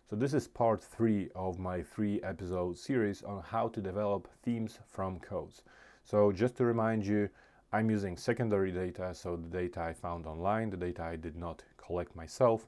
So this is part 3 of my 3-episode series on how to develop themes from codes. So just to remind you, I'm using secondary data, so the data I found online, the data I did not collect myself,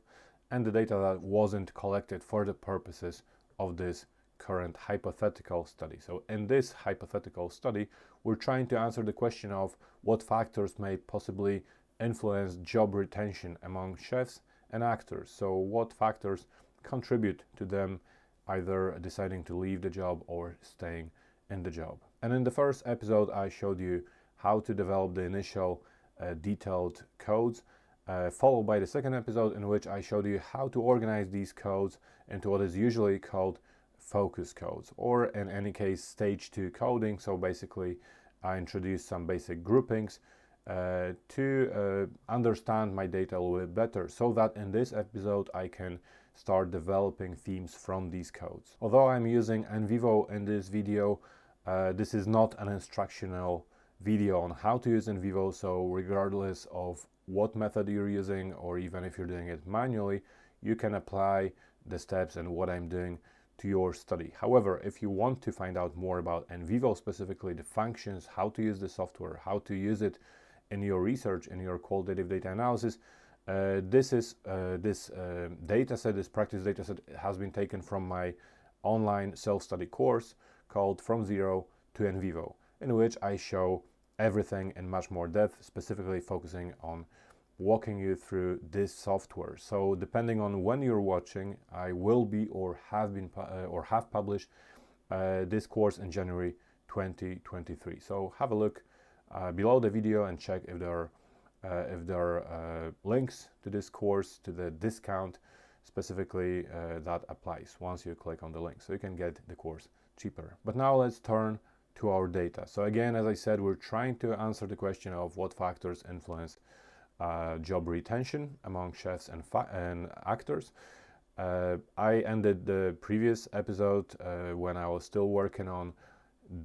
and the data that wasn't collected for the purposes of this current hypothetical study. So in this hypothetical study, we're trying to answer the question of what factors may possibly influence job retention among chefs and actors. So what factors contribute to them either deciding to leave the job or staying in the job. And in the first episode, I showed you how to develop the initial detailed codes, followed by the second episode in which I showed you how to organize these codes into what is usually called focus codes, or in any case stage 2 coding. So basically I introduced some basic groupings to understand my data a little bit better, so that in this episode I can start developing themes from these codes. Although I'm using NVivo in this video, this is not an instructional video on how to use NVivo, so regardless of what method you're using, or even if you're doing it manually, you can apply the steps and what I'm doing to your study. However, if you want to find out more about NVivo, specifically the functions, how to use the software, how to use it in your research, in your qualitative data analysis, this dataset, this practice dataset, has been taken from my online self-study course called From Zero to NVivo, in which I show everything in much more depth, specifically focusing on walking you through this software. So depending on when you're watching, I will be or have published this course in January 2023. So have a look below the video and check if there are links to this course, to the discount specifically that applies once you click on the link, so you can get the course cheaper. But now let's turn to our data. So again, as I said, we're trying to answer the question of what factors influence job retention among chefs and actors. I ended the previous episode when I was still working on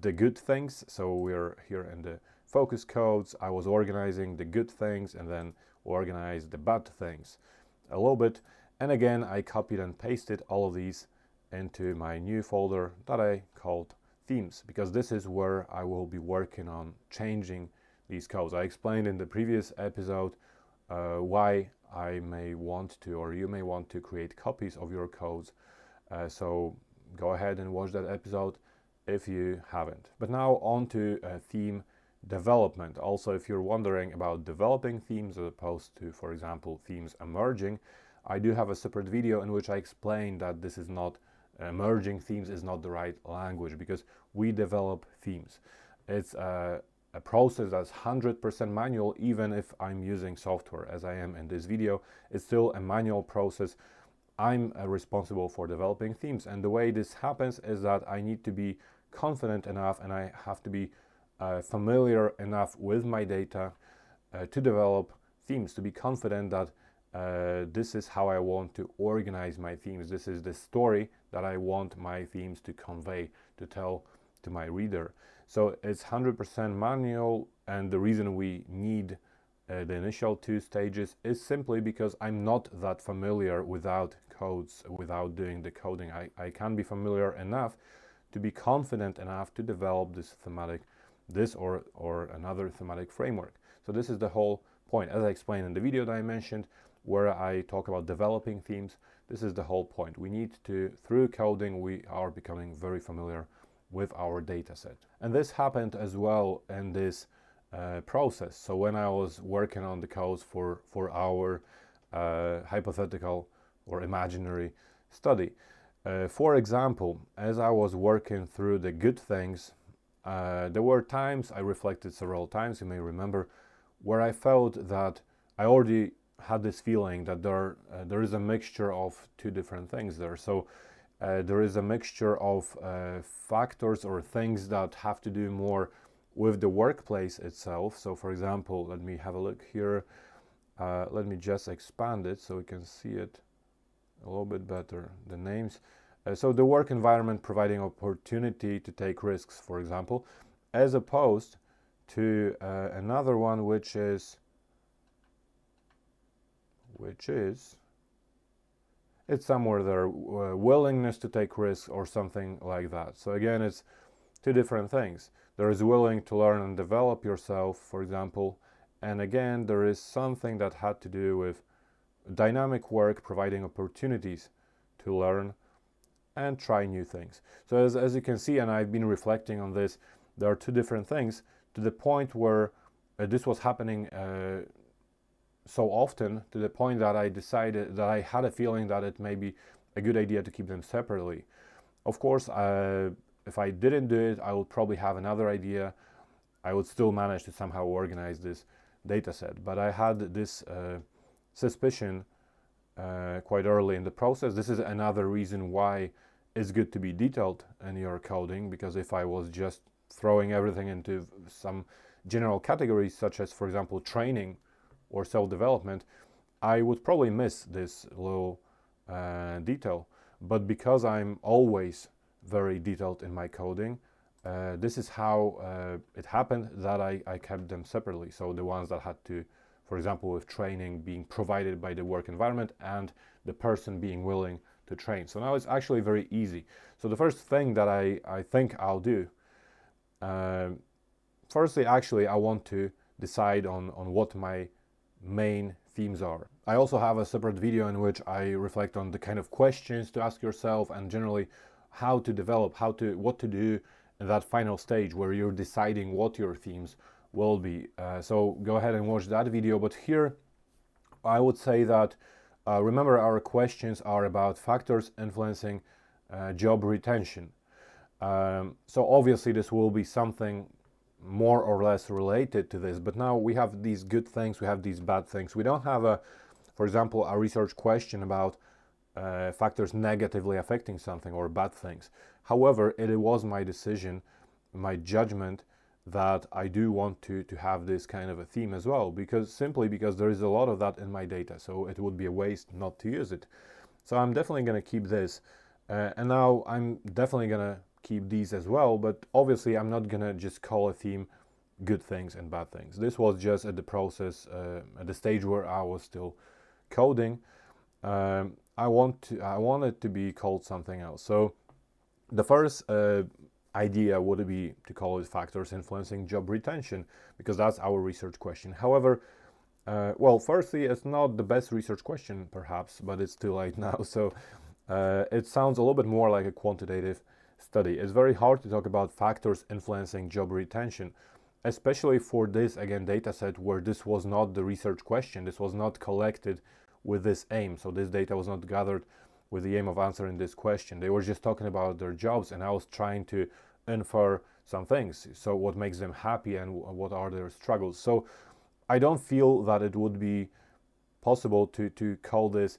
the good things. So we're here in the focus codes. I was organizing the good things and then organized the bad things a little bit. And again, I copied and pasted all of these into my new folder that I called themes, because this is where I will be working on changing these codes. I explained in the previous episode why I may want to, or you may want to, create copies of your codes. So go ahead and watch that episode if you haven't. But now on to theme development. Also, if you're wondering about developing themes as opposed to, for example, themes emerging, I do have a separate video in which I explain that this is not emerging themes is not the right language, because we develop themes. It's a process that's 100% manual. Even if I'm using software as I am in this video, it's still a manual process. I'm responsible for developing themes, and the way this happens is that I need to be confident enough and I have to be familiar enough with my data to develop themes, to be confident that this is how I want to organize my themes. This is the story that I want my themes to convey, to tell to my reader. So it's 100% manual, and the reason we need the initial 2 stages is simply because I'm not that familiar without codes, without doing the coding. I can be familiar enough to be confident enough to develop this or another thematic framework. So this is the whole point. As I explained in the video that I mentioned, where I talk about developing themes, this is the whole point. We need to, through coding, we are becoming very familiar with our data set. And this happened as well in this process. So when I was working on the codes for our hypothetical or imaginary study, for example, as I was working through the good things, there were times, I reflected several times, you may remember, where I felt that I already had this feeling that there is a mixture of 2 different things there. So there is a mixture of factors or things that have to do more with the workplace itself. So for example, let me have a look here. Let me just expand it so we can see it a little bit better, the names. So the work environment providing opportunity to take risks, for example, as opposed to another one, which is it's somewhere their willingness to take risks or something like that. So again, it's two different things. There is willing to learn and develop yourself, for example, and again, there is something that had to do with dynamic work, providing opportunities to learn and try new things. So as you can see, and I've been reflecting on this, there are two different things, to the point where this was happening so often, to the point that I decided that I had a feeling that it may be a good idea to keep them separately. Of course, if I didn't do it, I would probably have another idea. I would still manage to somehow organize this data set. But I had this suspicion quite early in the process. This is another reason why it's good to be detailed in your coding, because if I was just throwing everything into some general categories, such as, for example, training or self-development, I would probably miss this little detail. But because I'm always very detailed in my coding, this is how it happened that I kept them separately. So the ones that had to, for example, with training being provided by the work environment and the person being willing to train. So now it's actually very easy. So the first thing that I think I'll do, firstly, actually, I want to decide on what my main themes are. I also have a separate video in which I reflect on the kind of questions to ask yourself and generally how to develop, what to do in that final stage where you're deciding what your themes will be. So go ahead and watch that video. But here I would say that remember, our questions are about factors influencing job retention. So obviously this will be something more or less related to this, but now we have these good things, we have these bad things. We don't have for example, a research question about factors negatively affecting something or bad things. However, it was my decision, my judgment, that I do want to have this kind of a theme as well, simply because there is a lot of that in my data, so it would be a waste not to use it. So I'm definitely going to keep this, and now I'm definitely going to keep these as well, but obviously I'm not going to just call a theme good things and bad things. This was just at the process, at the stage where I was still coding. I want it to be called something else. So the first idea would be to call it factors influencing job retention, because that's our research question. However, well, firstly, it's not the best research question perhaps, but it's too late now. So it sounds a little bit more like a quantitative study. It's very hard to talk about factors influencing job retention, especially for this, again, data set where this was not the research question. This was not collected with this aim. So this data was not gathered with the aim of answering this question. They were just talking about their jobs, and I was trying to infer some things. So what makes them happy and what are their struggles. So I don't feel that it would be possible to call this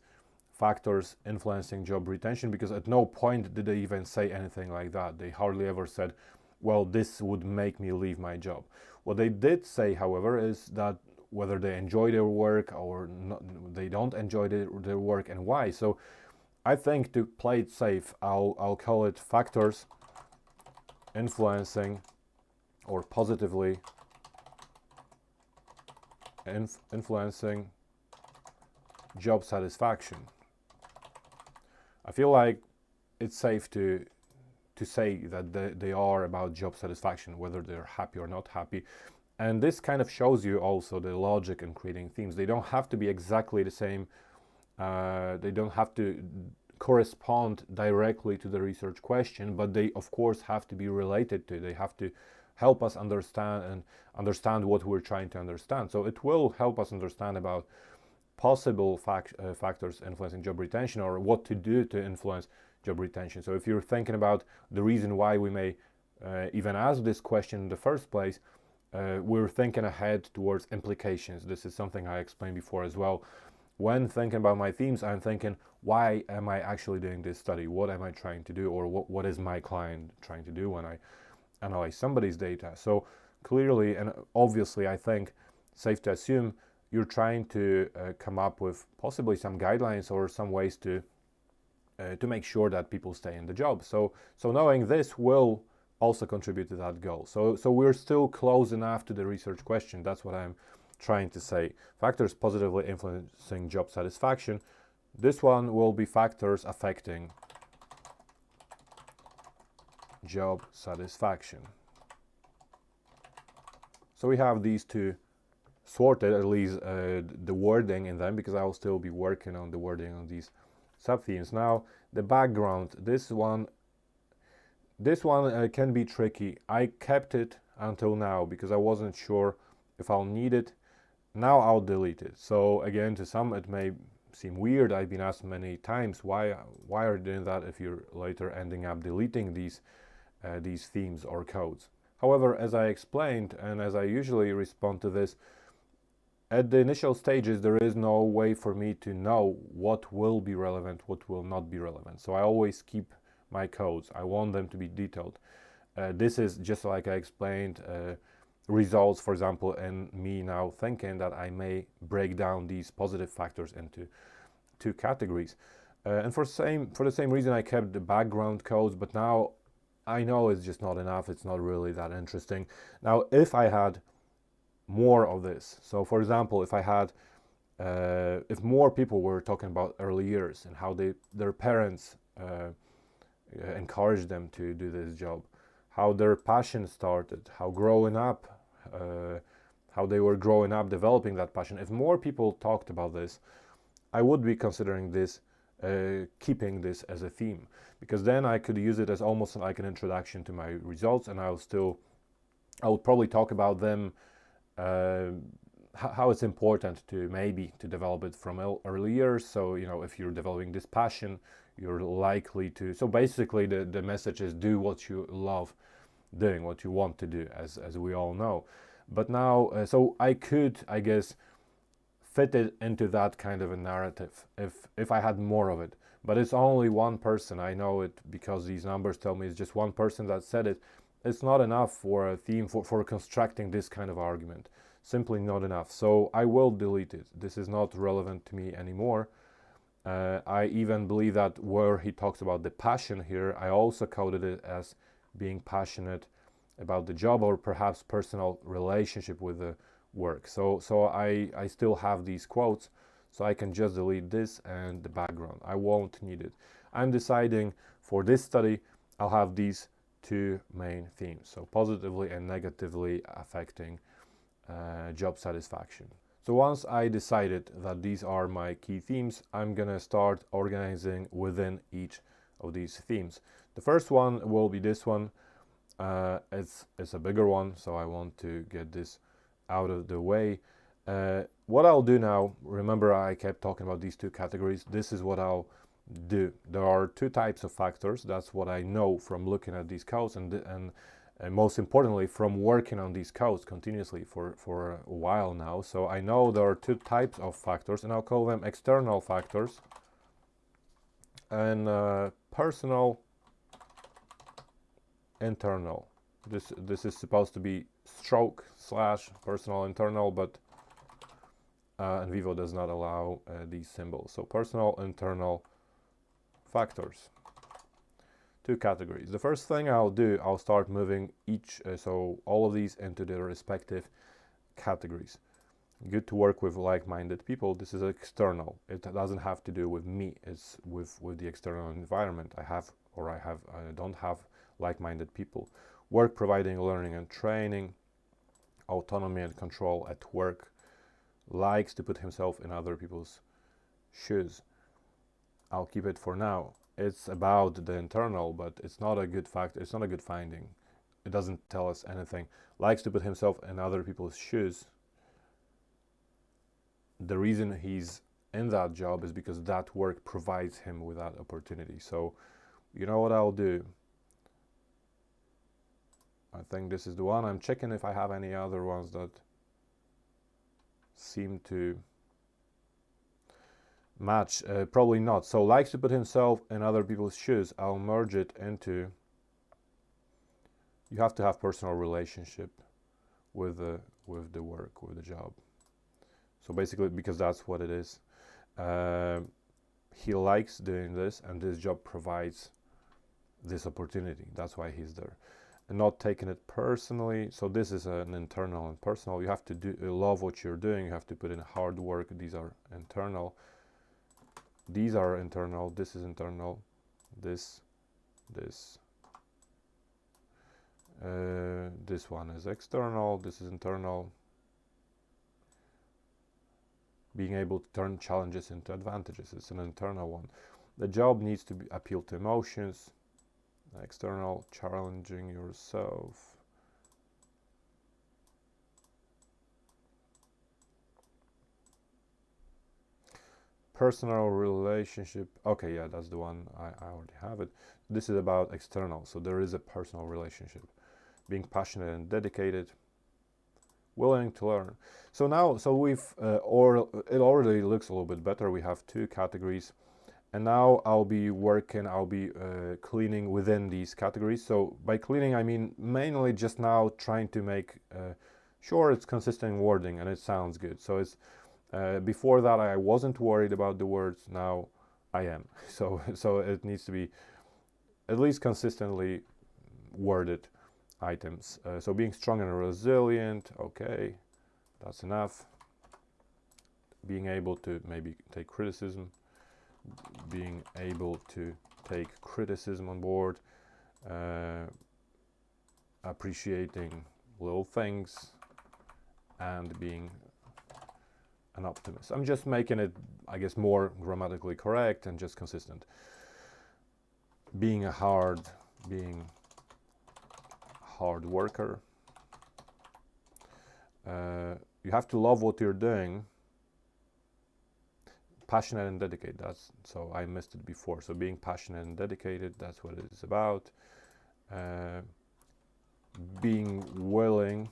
factors influencing job retention, because at no point did they even say anything like that. They hardly ever said, well, this would make me leave my job. What they did say, however, is that whether they enjoy their work or not, they don't enjoy their work, and why. So I think, to play it safe, I'll call it factors influencing or positively influencing job satisfaction. I feel like it's safe to say that they are about job satisfaction, whether they're happy or not happy. And this kind of shows you also the logic in creating themes. They don't have to be exactly the same. They don't have to correspond directly to the research question, but they of course have to be related to it. They have to help us understand what we're trying to understand. So it will help us understand about possible factors influencing job retention, or what to do to influence job retention. So if you're thinking about the reason why we may even ask this question in the first place, we're thinking ahead towards implications. This is something I explained before as well. When thinking about my themes, I'm thinking, why am I actually doing this study? What am I trying to do? Or what is my client trying to do when I analyze somebody's data? So clearly and obviously, I think safe to assume you're trying to come up with possibly some guidelines or some ways to make sure that people stay in the job. So knowing this will also contribute to that goal. So we're still close enough to the research question. That's what I'm trying to say. Factors positively influencing job satisfaction. This one will be factors affecting job satisfaction. So we have these two sorted, at least the wording in them, because I will still be working on the wording on these sub-themes. Now, the background, this one can be tricky. I kept it until now because I wasn't sure if I'll need it. Now I'll delete it. So again, to some it may seem weird. I've been asked many times, why are you doing that if you're later ending up deleting these themes or codes? However, as I explained, and as I usually respond to this, at the initial stages, there is no way for me to know what will be relevant, what will not be relevant. So I always keep my codes. I want them to be detailed. This is just like I explained, results, for example, in me now thinking that I may break down these positive factors into two categories. And for the same reason, I kept the background codes, but now I know it's just not enough. It's not really that interesting. Now, if I had more of this, so for example, if I had, if more people were talking about early years and how their parents encouraged them to do this job, how their passion started, how they were growing up developing that passion. If more people talked about this, I would be considering this, keeping this as a theme, because then I could use it as almost like an introduction to my results, and I would probably talk about them, how it's important to develop it from early years. So, if you're developing this passion, you're likely to, so basically the message is do what you love doing, what you want to do, as we all know. But now, so I could, I guess, fit it into that kind of a narrative if I had more of it. But it's only one person. I know it because these numbers tell me it's just one person that said it. It's not enough for a theme for constructing this kind of argument. Simply not enough. So I will delete it. This is not relevant to me anymore. I even believe that where he talks about the passion here, I also coded it as being passionate about the job or perhaps personal relationship with the work. So I still have these quotes, so I can just delete this and the background. I won't need it. I'm deciding for this study, I'll have these two main themes, so positively and negatively affecting job satisfaction. So once I decided that these are my key themes, I'm gonna start organizing within each of these themes. The first one will be this one. It's a bigger one, so I want to get this out of the way. What I'll do now, remember I kept talking about these two categories. This is what I'll do. There are two types of factors. That's what I know from looking at these codes and most importantly from working on these codes continuously for a while now. So I know there are two types of factors, and I'll call them external factors and personal internal. This is supposed to be stroke / personal internal, but NVivo does not allow these symbols. So personal internal factors. Two categories. The first thing I'll do, I'll start moving so all of these into their respective categories. Good to work with like-minded people. This is external. It doesn't have to do with me. It's with the external environment. I don't have like-minded people. Work providing learning and training, autonomy and control at work, likes to put himself in other people's shoes. I'll keep it for now. It's about the internal, but it's not a good fact. It's not a good finding. It doesn't tell us anything. Likes to put himself in other people's shoes. The reason he's in that job is because that work provides him with that opportunity. So, you know what I'll do? I think this is the one. I'm checking if I have any other ones that seem to match. Probably not. So likes to put himself in other people's shoes. I'll merge it into, you have to have personal relationship with the work, with the job. So basically, because that's what it is. He likes doing this, and this job provides this opportunity. That's why he's there. And not taking it personally. So this is an internal and personal. You have to love what you're doing. You have to put in hard work. These are internal. these are internal, this is internal, this one is external, this is internal. Being able to turn challenges into advantages, it's an internal one. The job needs to appeal to emotions. External, challenging yourself. Personal relationship. Okay, yeah, that's the one. I already have it. This is about external, so there is a personal relationship. Being passionate and dedicated, willing to learn. So now, we've or it already looks a little bit better. We have 2 categories, and now I'll be cleaning within these categories. So by cleaning, I mean mainly just now trying to make sure it's consistent wording and it sounds good. So it's before that I wasn't worried about the words. Now I am. So it needs to be at least consistently worded items. So being strong and resilient, okay, that's enough. Being able to maybe take criticism, being able to take criticism on board, appreciating little things, and being an optimist. I'm just making it, I guess, more grammatically correct and just consistent. Being a hard worker. You have to love what you're doing. Passionate and dedicated. So I missed it before. So being passionate and dedicated, that's what it is about. Being willing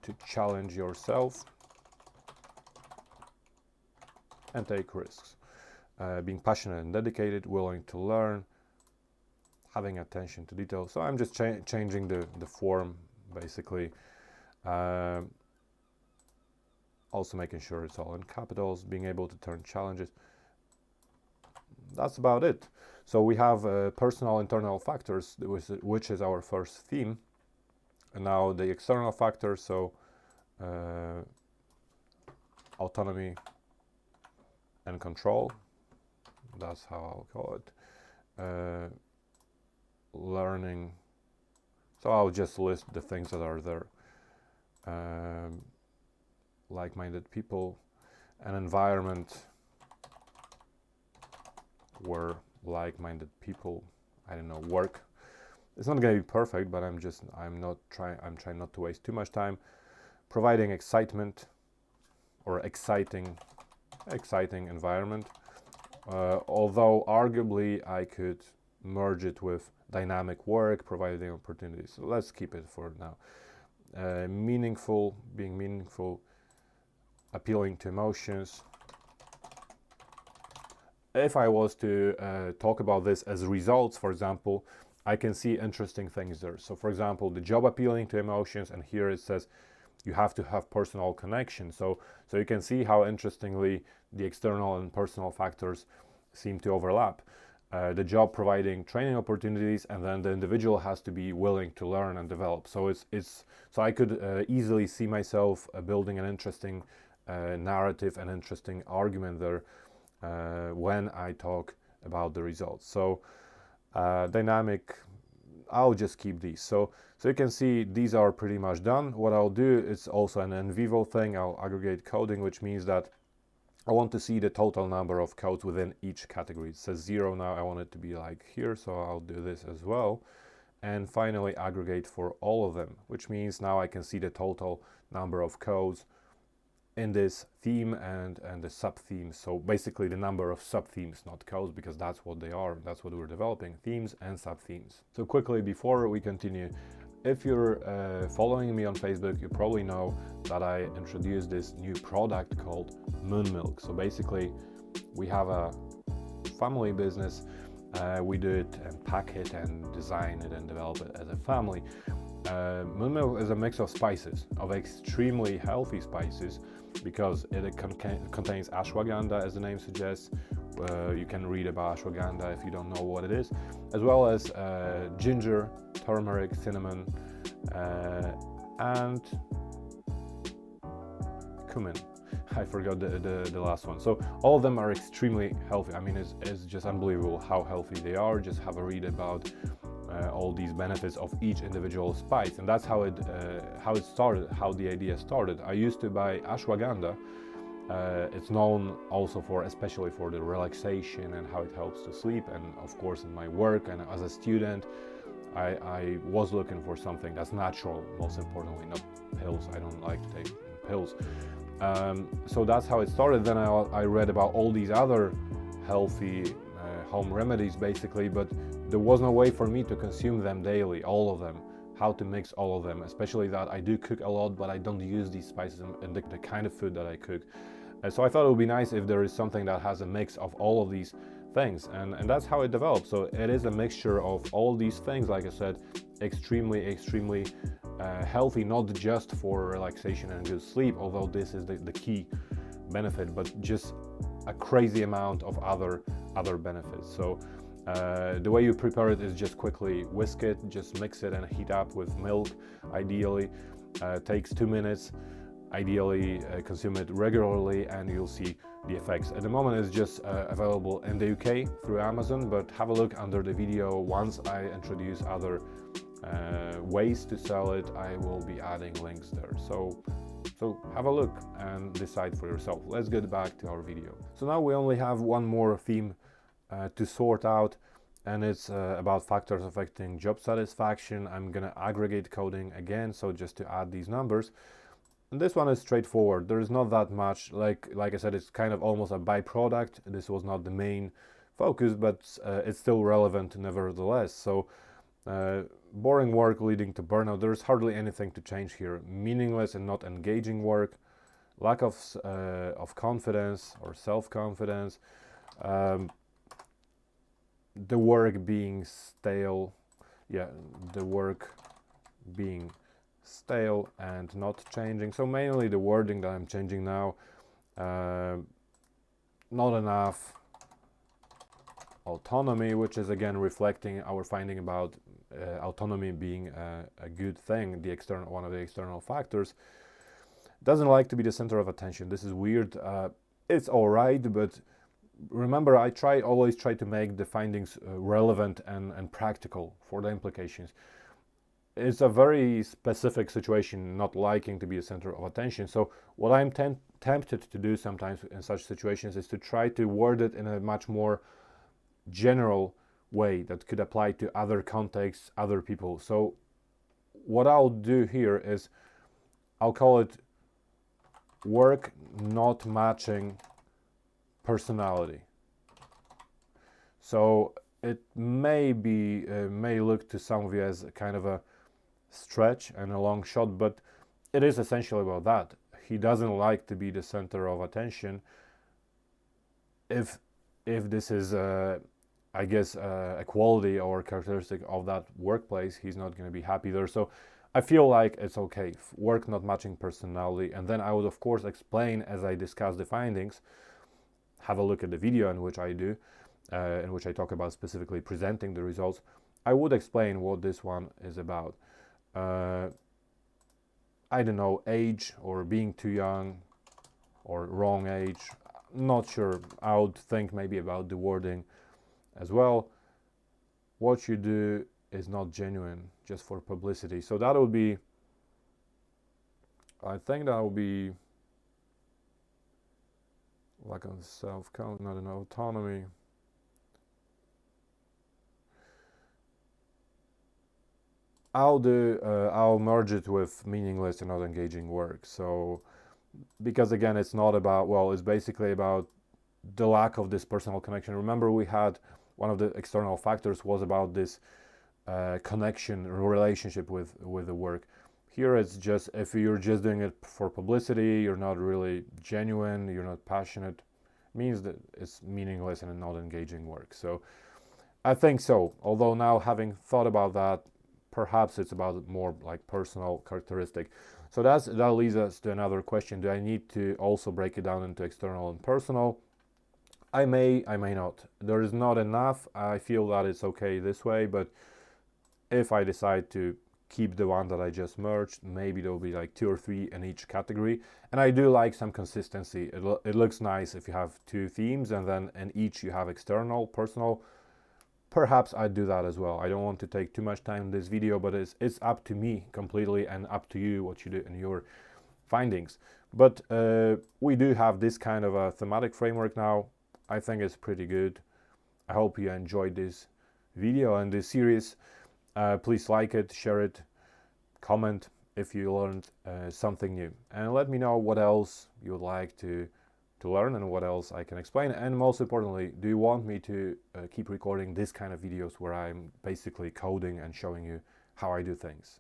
to challenge yourself and take risks. Being passionate and dedicated, willing to learn, having attention to detail. So I'm just changing the form, basically. Also making sure it's all in capitals, being able to turn challenges. That's about it. So we have personal internal factors, which is our first theme. And now the external factors, so autonomy and control. That's how I'll call it. Learning. So I'll just list the things that are there. Like-minded people, an environment where like-minded people, I don't know, work. It's not going to be perfect, but I'm trying not to waste too much time. Providing excitement or exciting environment. Although arguably I could merge it with dynamic work, providing opportunities. So let's keep it for now. Being meaningful, appealing to emotions. If I was to talk about this as results, for example, I can see interesting things there. So for example, the job appealing to emotions, and here it says you have to have personal connection. So you can see how interestingly the external and personal factors seem to overlap. The job providing training opportunities, and then the individual has to be willing to learn and develop. So so I could easily see myself building an interesting narrative and interesting argument there when I talk about the results. So dynamic, I'll just keep these. So you can see these are pretty much done. What I'll do is also an NVivo thing. I'll aggregate coding, which means that I want to see the total number of codes within each category. It says 0 now, I want it to be like here, so I'll do this as well. And finally aggregate for all of them, which means now I can see the total number of codes in this theme and the sub-themes. So basically the number of sub-themes, not codes, because that's what they are. That's what we're developing, themes and sub-themes. So quickly, before we continue, if you're following me on Facebook, you probably know that I introduced this new product called Moon Milk. So basically, we have a family business. We do it and pack it and design it and develop it as a family. Moon Milk is a mix of spices, of extremely healthy spices, because it contains ashwagandha, as the name suggests. You can read about ashwagandha if you don't know what it is, as well as ginger, turmeric, cinnamon, and cumin. I forgot the last one. So all of them are extremely healthy. I mean, it's just unbelievable how healthy they are. Just have a read about all these benefits of each individual spice, and that's how it started, how the idea started. I used to buy ashwagandha. It's known also for, especially for the relaxation and how it helps to sleep, and of course in my work and as a student, I was looking for something that's natural, most importantly, not pills. I don't like to take pills. So that's how it started. Then I read about all these other healthy home remedies basically, but there was no way for me to consume them daily, all of them, how to mix all of them, especially that I do cook a lot, but I don't use these spices in the kind of food that I cook. So I thought it would be nice if there is something that has a mix of all of these things, and that's how it developed. So it is a mixture of all these things, like I said, extremely healthy, not just for relaxation and good sleep, although this is the key benefit, but just a crazy amount of other benefits. So the way you prepare it is just quickly whisk it, just mix it and heat up with milk, ideally. Takes 2 minutes. Ideally consume it regularly and you'll see the effects. At the moment it's just available in the UK through Amazon, but have a look under the video. Once I introduce other ways to sell it, I will be adding links there. So have a look and decide for yourself. Let's get back to our video. So now we only have one more theme to sort out, and it's about factors affecting job satisfaction. I'm gonna aggregate coding again, so just to add these numbers. And this one is straightforward. There is not that much, like I said, it's kind of almost a byproduct. This was not the main focus, but it's still relevant nevertheless. So boring work leading to burnout, there's hardly anything to change here. Meaningless and not engaging work, lack of confidence or self-confidence, the work being stale, the work being stale and not changing. So mainly the wording that I'm changing now. Not enough autonomy, which is again reflecting our finding about autonomy being a good thing, one of the external factors. Doesn't like to be the center of attention. This is weird. It's all right, but remember, I always try to make the findings relevant and practical for the implications. It's a very specific situation, not liking to be the center of attention. So what I'm tempted to do sometimes in such situations is to try to word it in a much more general way that could apply to other contexts, other people. So what I'll do here is I'll call it work not matching personality. So it may look to some of you as kind of a stretch and a long shot, but it is essentially about that. He doesn't like to be the center of attention. If this is I guess a quality or characteristic of that workplace, he's not going to be happy there. So I feel like it's okay, work not matching personality, and then I would of course explain as I discuss the findings. Have a look at the video in which I do, in which I talk about specifically presenting the results. I would explain what this one is about. I don't know, age or being too young or wrong age, not sure. I would think maybe about the wording as well. What you do is not genuine, just for publicity. So that would be, I think that would be lack of self-confidence, not an autonomy. I'll merge it with meaningless and not engaging work. So because again, it's not about, well, it's basically about the lack of this personal connection. Remember, we had one of the external factors was about this connection, relationship with the work. Here it's just, if you're just doing it for publicity, you're not really genuine, you're not passionate, means that it's meaningless and not engaging work. So I think so. Although now, having thought about that, perhaps it's about more like personal characteristic. So that leads us to another question. Do I need to also break it down into external and personal? I may not. There is not enough. I feel that it's okay this way, but if I decide to keep the one that I just merged. Maybe there'll be like 2 or 3 in each category. And I do like some consistency. It looks nice if you have 2 themes and then in each you have external, personal. Perhaps I'd do that as well. I don't want to take too much time in this video, but it's up to me completely and up to you what you do in your findings. But we do have this kind of a thematic framework now. I think it's pretty good. I hope you enjoyed this video and this series. Please like it, share it, comment if you learned something new, and let me know what else you would like to learn and what else I can explain. And most importantly, do you want me to keep recording this kind of videos where I'm basically coding and showing you how I do things?